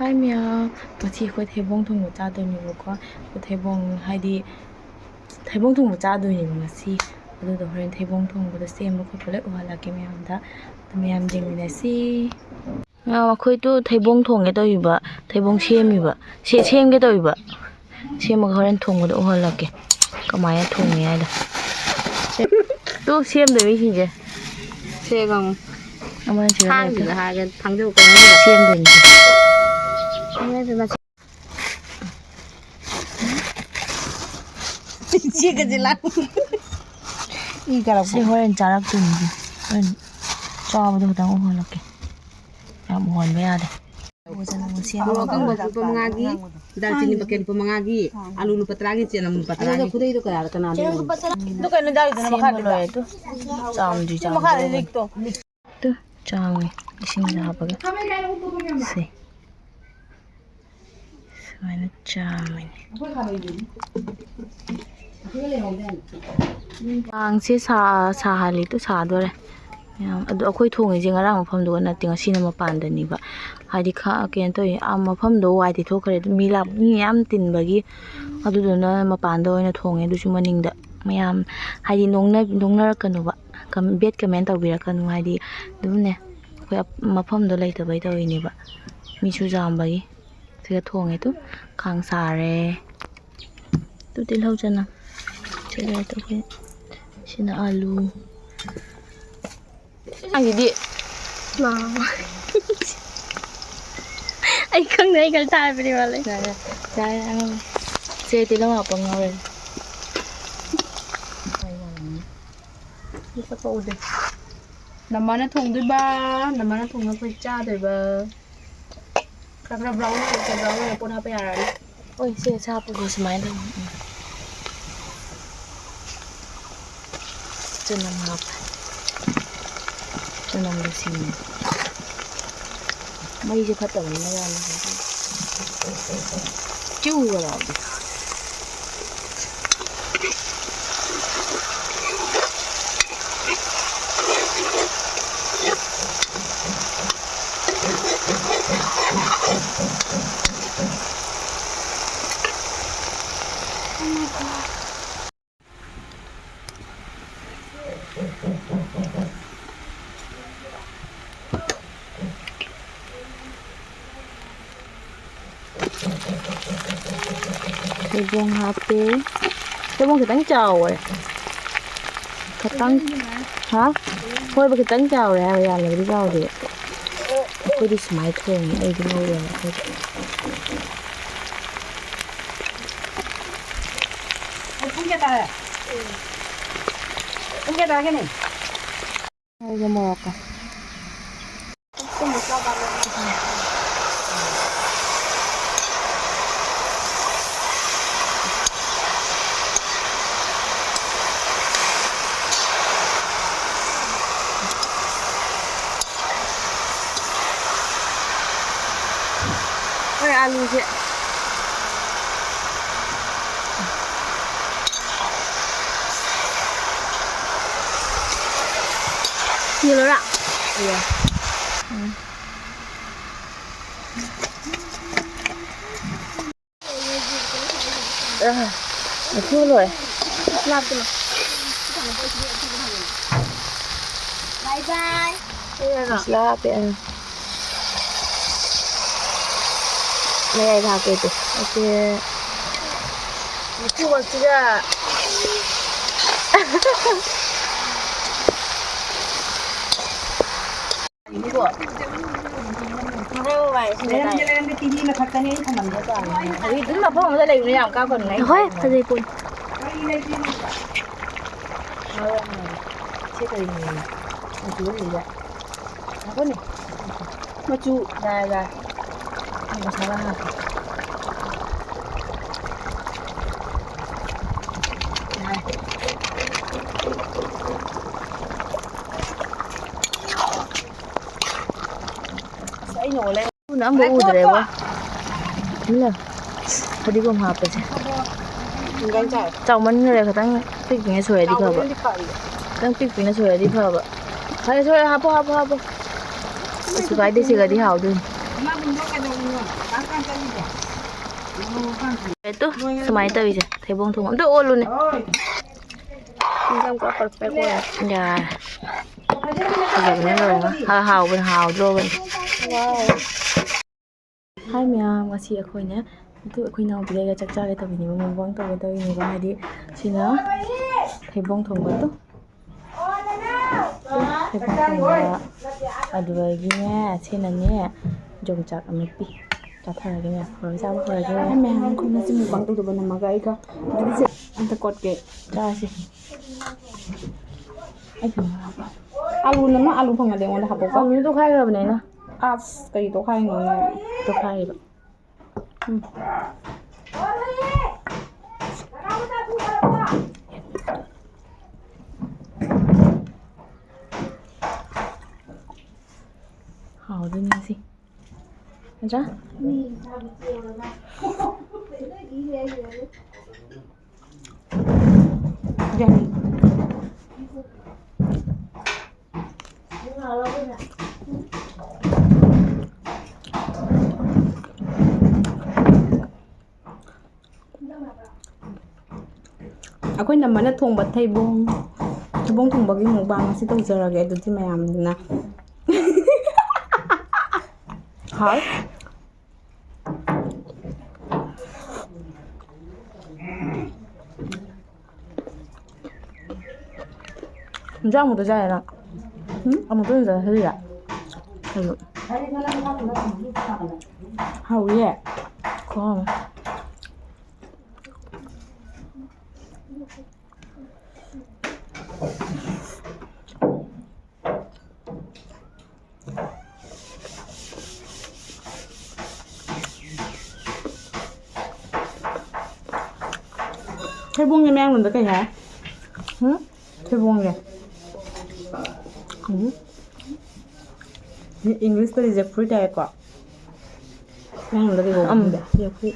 ꯍꯥꯏ ꯃꯌꯥꯝ ꯉꯁꯤ ꯑꯩꯈꯣꯏ ꯊꯩꯕꯣꯡ ꯊꯣꯡꯕ ꯆꯥꯗꯣꯏꯅꯦꯕꯀꯣ ꯊꯩꯕꯣꯡ ꯍꯥꯏꯗꯤ ꯊꯩꯕꯣꯡ ꯊꯣꯡꯕ ꯆꯥꯗꯣꯏꯅꯦꯕ ꯉꯁꯤ ꯑꯗꯨꯗꯣ ꯍꯣꯔꯦꯟ ꯊꯩꯕꯣꯡ ꯊꯣꯡꯕꯗꯣ ꯁꯦꯝꯕ ꯈꯣꯠꯄ ꯂꯣꯏ ꯎꯍꯜꯂꯛꯀꯦ ꯃꯌꯥꯝꯗ ꯑꯗꯨ ꯃꯌꯥꯝ ꯌꯦꯡꯃꯤꯟꯅꯁꯤ ꯑꯩꯈꯣꯏꯗꯣ ꯊꯩꯕꯣꯡ ꯊꯣꯡꯒꯦ ꯇꯧꯔꯤꯕ ꯊꯩꯕꯣꯡ ꯁꯦꯝꯒꯦ ꯇꯧꯔꯤꯕ ꯁꯦꯝꯃꯒ ꯍꯣꯔꯦꯟ ꯊꯣꯡꯕꯗꯣ ꯎꯍꯜꯂꯛꯀꯦ ꯀꯃꯥꯏꯅ ꯊꯣꯡꯉꯦ ꯍꯥꯏꯗꯣ ꯇꯨ ꯁꯦꯝꯗꯣꯏ ꯁꯤꯡꯁꯦ ꯁꯦꯒꯪ ꯑꯃꯅ ꯁꯤꯗ ꯊꯥꯡꯁꯤꯗ ꯍꯥꯏꯔꯒ ꯊꯥꯡꯖꯧ ꯁꯦꯝꯗꯣꯏꯅꯤ ꯁꯤ ꯍꯣꯔꯦꯟ ꯆꯥꯔꯛꯇꯣꯏꯅꯤ ꯍꯣꯔꯦꯟ ꯆꯥꯕꯗꯣ ꯈꯤꯇꯪ ꯎꯍꯜꯂꯛꯀꯦ ꯌꯥꯝ ꯎꯍꯟꯕ ꯌꯥꯗꯦ ꯃꯣꯔꯣꯛ ꯑꯀꯪꯕ ꯂꯨꯄꯥ 5ꯒꯤ ꯗꯥꯜꯆꯤꯅꯤ ꯄꯀꯦꯠ ꯂꯨꯄꯥ 5ꯒꯤ ꯑꯂꯨ ꯂꯨꯄꯥ 10ꯒꯤ ꯆꯅꯝ ꯂꯨꯄꯥ 10ꯒꯤ ꯈꯨꯗꯩꯗꯣ ꯀꯌꯥꯔ ꯀꯅꯥꯅꯣ ꯑꯗꯨ ꯀꯩꯅꯣ ꯗꯥꯜꯗꯨꯅ ꯃꯈꯥꯗ ꯂꯣꯏꯔꯦ ꯇꯨ ꯆꯥꯝꯗ꯭ꯔꯤ ꯇꯨ ꯆꯥꯝꯃꯤ ꯏꯁꯤꯡꯗ ꯍꯥꯞꯄꯒ ꯁꯤ ꯁꯨꯃꯥꯏꯅ ꯆꯥꯝꯃꯤꯅꯤ ꯀꯥꯡꯁꯦ ꯁꯥꯍꯜꯂꯤ ꯇꯨ ꯁꯥꯗꯣꯔꯦ ꯑꯗꯣ ꯑꯩꯈꯣꯏ ꯊꯣꯡꯉꯤꯁꯦ ꯉꯔꯥꯡ ꯃꯐꯝꯗꯨꯒ ꯅꯠꯇꯦ ꯉꯁꯤꯅ ꯃꯄꯥꯟꯗꯅꯤꯕ ꯍꯥꯏꯗꯤ ꯀꯩꯅꯣ ꯇꯧꯋꯤ ꯃꯐꯝꯗꯣ ꯋꯥꯏ ꯇꯩꯊꯣꯛꯈ꯭ꯔꯦ ꯑꯗꯨ ꯃꯤ ꯃꯌꯥꯝ ꯇꯤꯟꯕꯒꯤ ꯑꯗꯨꯗꯨꯅ ꯃꯄꯥꯟꯗ ꯑꯣꯏꯅ ꯊꯣꯡꯉꯦ ꯑꯗꯨꯁꯨ ꯃꯅꯤꯡꯗ ꯃꯌꯥꯝ ꯍꯥꯏꯗꯤ ꯅꯣꯡꯅꯔꯛꯀꯅꯨꯕ ꯕꯦꯠ ꯀꯃꯦꯟ ꯇꯧꯕꯤꯔꯛꯀꯅꯨ ꯍꯥꯏꯗꯤ ꯑꯗꯨꯝꯅꯦ ꯑꯩꯈꯣꯏ ꯃꯐꯝꯗꯣ ꯂꯩꯇꯕꯩ ꯇꯧꯔꯤꯅꯦꯕ ꯃꯤꯁꯨ ꯌꯥꯝꯕꯒꯤ ꯁꯤꯗ ꯊꯣꯡꯉꯦ ꯇꯨ ꯈꯥꯡ ꯁꯥꯔꯦ ꯇꯨ ꯇꯤꯜꯍꯧ ꯆꯅꯝ ꯁꯤꯅ ꯑꯥꯂꯨ ꯑꯩꯒꯤꯗꯤ ꯑꯩ ꯈꯪꯗꯦ ꯑꯩ ꯈꯔ ꯆꯥꯔꯕꯅꯤ ꯃꯥꯂꯦ ꯆꯥꯔꯦ ꯁꯦ ꯇꯤꯜꯍꯧ ꯍꯥꯞꯄ ꯉꯧꯔꯦ ꯎꯗꯦ ꯅꯃꯥꯅ ꯊꯣꯡꯗꯣꯏꯕ ꯅꯃꯥꯅ ꯊꯣꯡꯉ ꯑꯩꯈꯣꯏ ꯆꯥꯗꯣꯏꯕ ꯈꯔ ꯕ꯭ꯔꯥꯎꯟ ꯑꯣꯏꯔꯦ ꯄꯣꯠ ꯍꯥꯞꯄ ꯌꯥꯔꯅꯤ ꯍꯣꯏ ꯁꯦ ꯍꯥꯞꯄꯒ ꯁꯨꯃꯥꯏꯅ ꯆꯅꯝ ꯍꯥꯞꯄꯦ ꯆꯅꯝꯒ ꯁꯤꯡꯒ ꯃꯩꯁꯦ ꯐꯠꯇꯕꯅꯤꯅ ꯌꯥꯝꯅ ꯆꯤꯎꯒ ꯂꯥꯎꯗꯦ ꯊꯩꯕꯣꯡ ꯍꯥꯞꯄꯦ ꯊꯩꯕꯣꯡ ꯈꯤꯇꯪ ꯆꯥꯎꯔꯦ ꯍꯣꯏꯕ ꯈꯤꯇꯪ ꯆꯥꯎꯔꯦ ꯍꯥꯏꯕ ꯌꯥꯝꯅꯕꯨꯗꯤ ꯆꯥꯎꯗꯦ ꯑꯩꯈꯣꯏꯗꯤ ꯁꯨꯃꯥꯏꯅ ꯊꯣꯡꯉꯦ ꯑꯩꯗꯤ ꯉꯧꯔꯦꯅ ꯑꯩꯈꯣꯏꯗꯤ ꯄꯨꯡ ꯀꯌꯥ ꯇꯥꯔꯦ ꯄꯨꯡ ꯀꯌꯥ ꯇꯥꯔꯒꯦꯅꯦ ꯑꯩꯒ ꯃꯣꯔꯣꯛꯀ ꯍꯣꯏ ꯑꯂꯨꯁꯦ ꯌꯦꯜꯂꯣꯔꯥ ꯑꯊꯨꯕ ꯂꯣꯏꯔꯦ ꯂꯥꯞꯇꯨꯅ ꯕꯥꯏ ꯕꯥꯏ ꯃꯁꯂꯥ ꯍꯥꯞꯄꯦ ꯃꯌꯥꯏꯗ ꯍꯥꯞꯄꯦ ꯇꯨ ꯑꯣꯀꯦ ꯃꯆꯨꯃꯛꯁꯤꯒ ꯂꯩꯔꯝꯗꯦ ꯇꯤꯚꯤ ꯃꯊꯛꯇꯅꯤ ꯑꯩ ꯊꯝꯃꯝꯕ ꯑꯗꯨꯝ ꯃꯐꯝ ꯑꯃꯗ ꯂꯩꯕꯅꯤ ꯌꯥꯝ ꯀꯥꯞꯀꯅꯨ ꯍꯣꯏ ꯐꯖꯩ ꯄꯣꯠ ꯁꯤ ꯀꯔꯤꯅꯣ ꯃꯆꯨ ꯂꯩꯕ ꯉꯥꯏꯈꯣꯅꯦ ꯃꯆꯨ ꯌꯥꯔꯦ ꯃꯁꯥꯂꯥ ꯍꯥꯞꯄꯦ ꯑꯩꯅ ꯑꯣꯜꯂꯦ ꯑꯝꯕ ꯎꯗ꯭ꯔꯦꯕꯣ ꯐꯗꯤꯒꯣꯝ ꯍꯥꯞꯄꯁꯦ ꯆꯥꯎꯃꯟꯈꯔꯦ ꯈꯤꯇꯪ ꯄꯤꯛꯄꯤꯉꯩ ꯁꯣꯏꯔꯗꯤ ꯐꯕ ꯈꯤꯇꯪ ꯄꯤꯛꯄꯤꯉꯩ ꯁꯣꯏꯔꯗꯤ ꯐꯕ ꯐꯔꯦ ꯁꯣꯏꯔꯦ ꯍꯥꯞꯄꯣ ꯀꯩꯁꯨ ꯀꯥꯏꯗꯦ ꯁꯤꯒꯗꯤ ꯍꯥꯎꯗꯣꯏꯅꯤ Itu semai tau bisa thebong thong amdo olu ne ya bây giờ rồi hào hào bên hào rồi hai mẹ mà chị khôi nhé tụi khôi nào bây giờ chắc chắn cái tàu này mình vắng tàu cái tàu này có hai đi chị nó thebong thong cái tuh thebong thong aduh gini chị nanya jom cak amepi Cathar gini, kalau bisa apa lagi? Memang aku masih mau bang tuh benar magai ka. Jadi sih anta kot ke. Dah sih. Aduh apa? Alu nama alu pang ada yang udah hapok. Kamu itu kaya apa nih na? As kayak itu kayak ngono. Itu kaya ba. Hảo rồi nha sih. Ra? Jadi. Aku namanya thong bat thebong thong bagi mukbang sih tuh jarang itu sih mayam na. Hai.你这样我都在了，我都在这里了，还有，好耶，可好了。thebong như mang mình được cái hả? thebong kìa. English tadi jackfruit ya kok. Mang được cái gồm đấy. Jackfruit.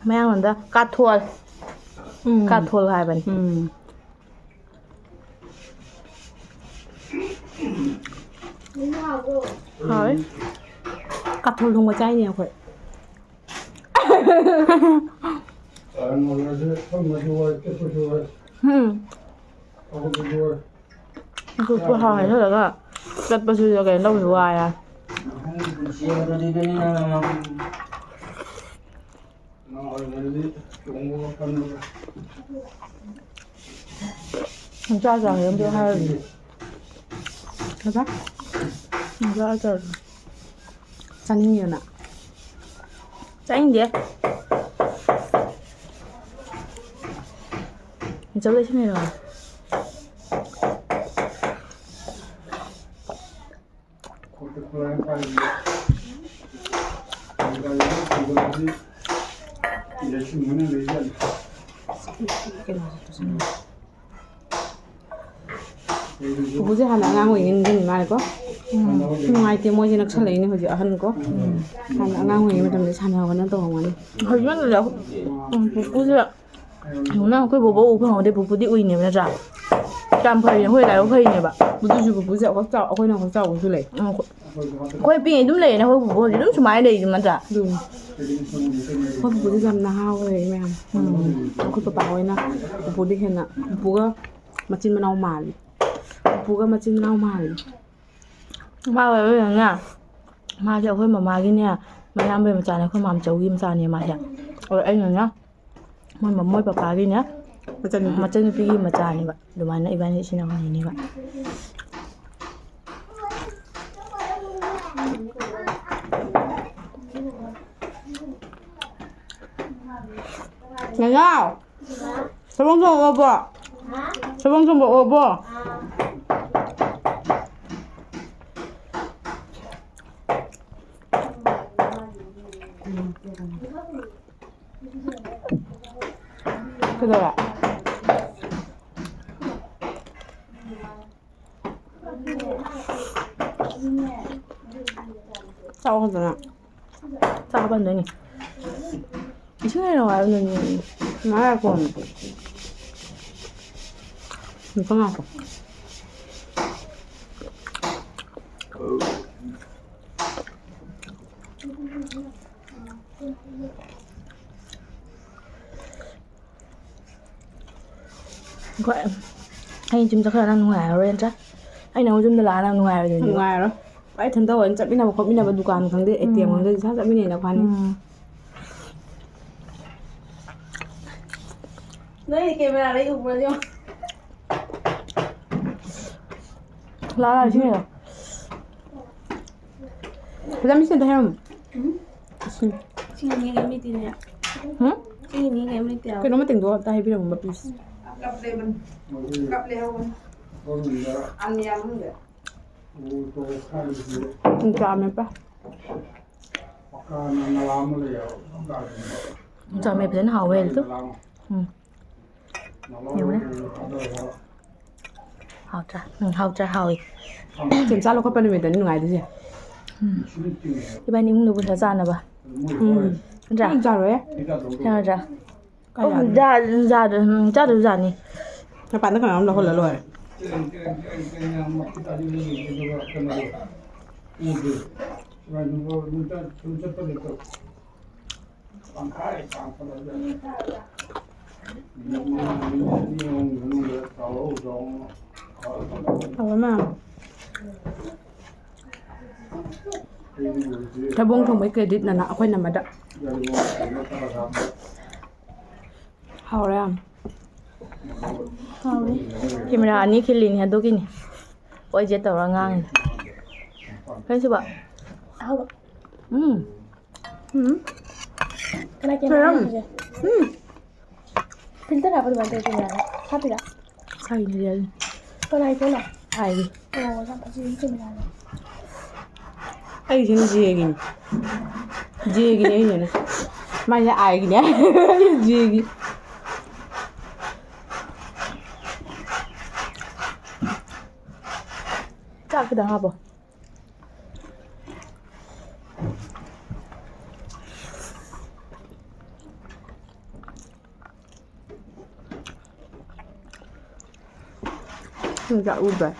Mang mình đó, cà thua hai bên. Hỏi. Cà thua không có trái nhiều vậy. Cứ hỏi thôi là rất bao nhiêu cái lâu rồi à. Không cho rằng em chưa hay. Thật á? Không cho rằng. Sao nhiều nè? Tránh gì? Mình giấu đây chứ này rồi. Bố sẽ hẳn ngang ngồi nhìn nhìn mà có. Ngoài tiếng môi gì nó lấy này hồi giờ hẳn có. Hẳn ngang ngồi mà tầm đấy hẳn hào nó to mà đi. Hồi nhất là bố sẽ đúng là cái bố của họ đây bố đi uy nhiều là giả. Cam phơi hơi lại hơi nhiều bạn. Bố chú bố dạo có dạo khôi nào có dạo chú lấy. Khôi pin đúng lệ này khôi bố thì đúng số máy đây mà giả. Đúng. Khôi bố đi làm nào rồi mẹ. Khôi bảo ấy nè. Bố đi hẹn nè. Bố có mà chín nào mà. Bố có mà chín nào mà. Mà bây giờ nha. Mà giờ khôi mà cái nè. Mà làm bên mà trả này khôi mà cháu kim sao nè mà nhỉ. Rồi anh rồi nhá. Mà môi bà cái nhá. Macam ni pergi macam ni, Pak. Di mana Iban di sini orang ini, Pak. Ngao. Sabang sumbo apa? Sabang sumbo apa? Cái đó sao không được? Sao bên đấy nhỉ? Ý chứ này là ngoài bên này. Nó là còn mình không học. Gọi anh chúng ta khả năng ngoài rồi chắc anh nào chúng ta là năng ngoài rồi ngoài đó vậy thân tao anh chắc biết nào không biết nào vào dukaan thằng đấy tiền thằng đấy sao biết này là khoan đấy camera đấy ụp ra chưa là chứ nhỉ cái mình xem thấy không Chị nghĩ cái gì nè? Chị nghĩ cái gì cái nó mới tỉnh đồ ta hay biết đâu mà please cặp leo ăn nhầm vậy không cho mẹ ba cho mẹ đến hầu về tức nhiều đấy hầu hầu kiểm tra nó có bao nhiêu tiền ngày thế gì cái bên những người buôn ra nè bà ra rồi á ra ra được ra nè các bạn nó còn làm đâu là rồi màถ้าบ้งทงไม่เครดิตน่ะนะค่อยนำมาดะเอาแล้ว camera anh khi liền hả tôi kia nè quay chết tàu ra ngang thấy chưa bạn cái này cái này pintar apa di bantai punya tapi dah sai đi đây cái này cái này ai đi sampai sini punya ai cái gì này mà nhà ai cái này gì chắc cái đó hả bộ dạ ui vậy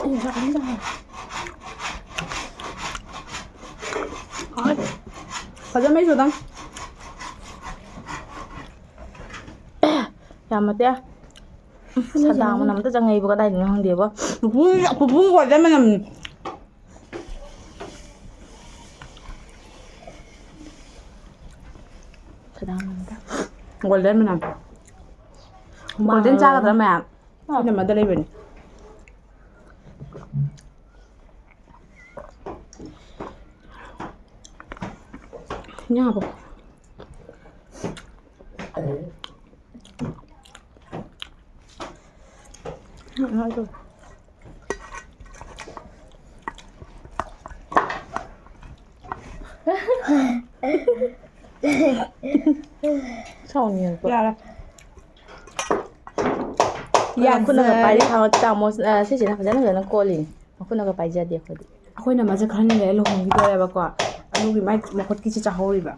ini jangan jangan phải ra mấy rồi tăng làm mà té sao đào mà nằm tới trong ngày vào cái đây nó không điều quá bún gọi ra mà nằm sao đào nằm ta gọi lên mà nằm gọi đến cha rồi mà cái này mà đây bên nhá bộ nói rồi sao nhiều quá ra đâyคุณน่ะไปที่เขาจามอสิสินะเขาจะนั่งเล่นโกลินคุณน่ะก็ไปจะเดียวพอดี akwai na maza kan ne lo hon video ba kwa anu gi mai ma khot ki cha hori ba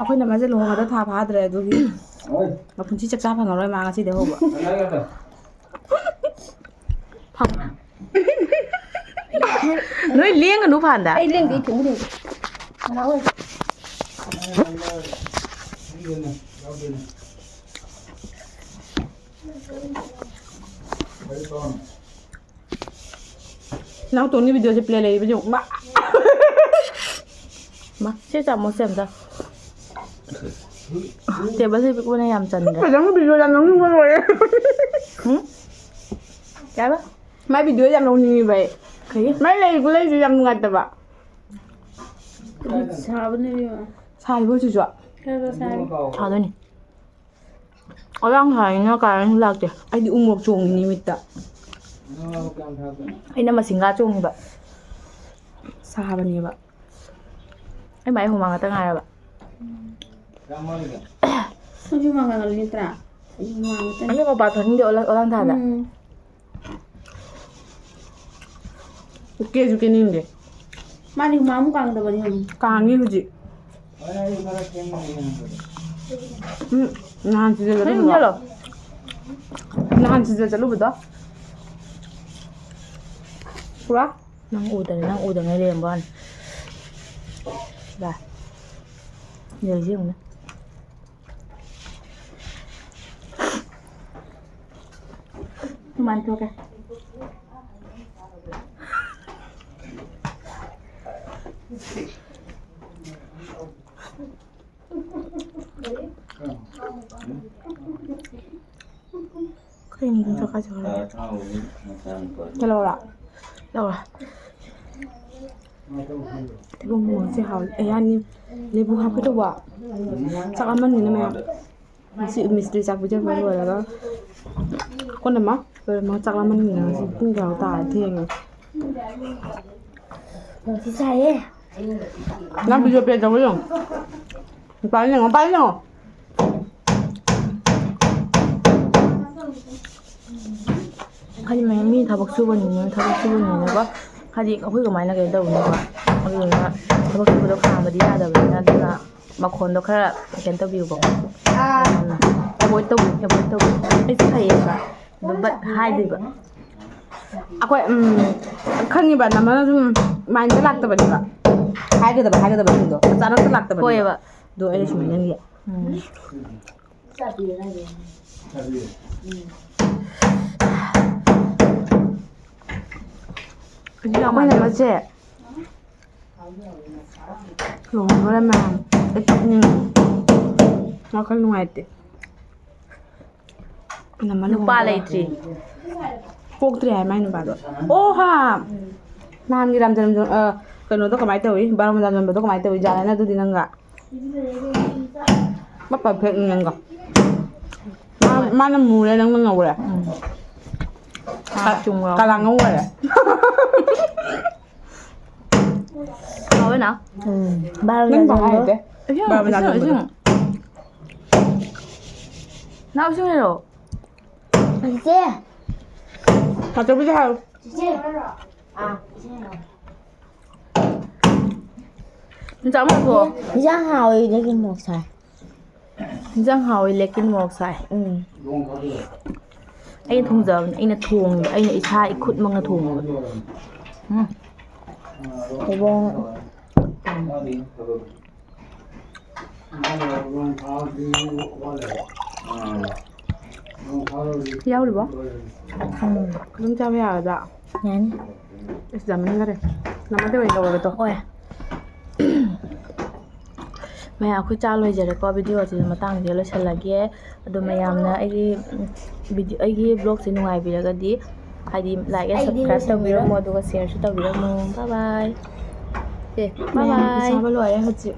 akwai na maza lo hon da tha pha dre du gi ma phun chi chak cha pha ngoroi ma nga chi de ho ba nói liêng nó phản đã ai lên đi thủng đi nào ơi nào tụi ni video se play lấy video ma mà chứ chả muốn xem sao thì bác sĩ cũng này làm trần rồi phải giống video làm nó như vậy cái bác mấy video làm nó như vậy mấy lấy gì làm ngặt ba sao bên này sai vô chú ạ cái đó sao thảo đây này ở đang thấy nó cái lạc kìa ai đi một chuồng như vậy ta anh em mà sinh ra chung như vậy sao bên như vậy anh mấy hôm mà người ta ngày rồi bạn không cuma nggak ngelitra anh có bà thuần điệu là ở đang thả ạ ok chú cái nín đi mani mamu kang da bani càng như gì nahan chị giờ thấy lúc không nhớ đó rồi nahan chị giờ lúc đó quá Nang udah ngay liền bon. Rồi. Nhiều riêng nữa. Không ăn thua kìa. Kering cũng cho cái chỗ này. Cái lâu rồi. Đâu rồi? Thì bông muốn sẽ hỏi anh em lấy bông học cái đâu ạ? Chắc ăn mình nữa mẹ. Sự mystery chắc bây giờ vừa là đó. Con nằm á? Rồi mà chắc là mình nữa thì cũng gạo tải thiêng rồi. Chị xài ấy. Làm bây giờ bây giờ rồi. Bán nhở. 하지만 미 다박 수건이면 하지 아무리가 많이 나게 되다 보니까 우리가 다박 수건도 가면 돼야 되거든요. 그러나 마콘도 그래 괜찮다비고 에보이도 이스타이가 but 하이드가 Akwai khăn bạn nằm 좀 많이 들락다 버리가. 하이그다 버리도. 짜는 들락다 버리가. 보여봐. 너 애들 좀 있는 게. 그냥 아kwai nằm 맞지? Rồi nó mà cái nhưng nó có ngoài thì nằm nó 누빠 레이지 Phô trẻ mày nó bảo rồi. Ô ha. Nan cái làm cái nó có máy tới, bao nhiêu làm có máy tới giờ này tôi đi nâng gạ. Bắt phải phê nâng gạ. Mà nó mù lên nâng ngầu rồi. 중국 Cả là ngầu rồi. nói nào Bao Nên giờ bảo ai rồi? thế? Bao nhiêu làm rồi. nào xuống rồi Chị. Họ cho biết sao? Chị. 진짜 안 먹어 Giang hồi lấy một xài. 진짜 하위 레킨 먹사이 anh thùng giờ anh là thùng anh là isa ít khút mang là thùng Thì bông. Giao được không? Đúng cho bây giờ dạ. Nhắn. Giờ mình ra đây. Nằm ở đây đâu rồi tôi. ôi ꯃꯌꯥꯝ ꯑꯩꯈꯣꯏ ꯆꯥ ꯂꯣꯏꯖꯔꯦꯀꯣ ꯚꯤꯗꯤꯑꯣꯁꯤ ꯃꯇꯥꯡꯁꯤꯗ ꯂꯣꯏꯁꯤꯜꯂꯒꯦ ꯑꯗꯣ ꯃꯌꯥꯝꯅ ꯑꯩꯒꯤ ꯕ꯭ꯂꯣꯒꯁꯦ ꯅꯨꯡꯉꯥꯏꯕꯤꯔꯒꯗꯤ ꯍꯥꯏꯗꯤ like and subscribe ꯇꯧꯕꯤꯔꯝꯃꯣ ꯑꯗꯨꯒ ꯁꯤꯌꯔꯁꯨ ꯇꯧꯕꯤꯔꯝꯃꯣ ꯕꯥꯏ ꯕꯥꯏ ꯕꯥꯏ ꯆꯥꯕ ꯂꯣꯏꯔꯦ ꯍꯧꯖꯤꯛ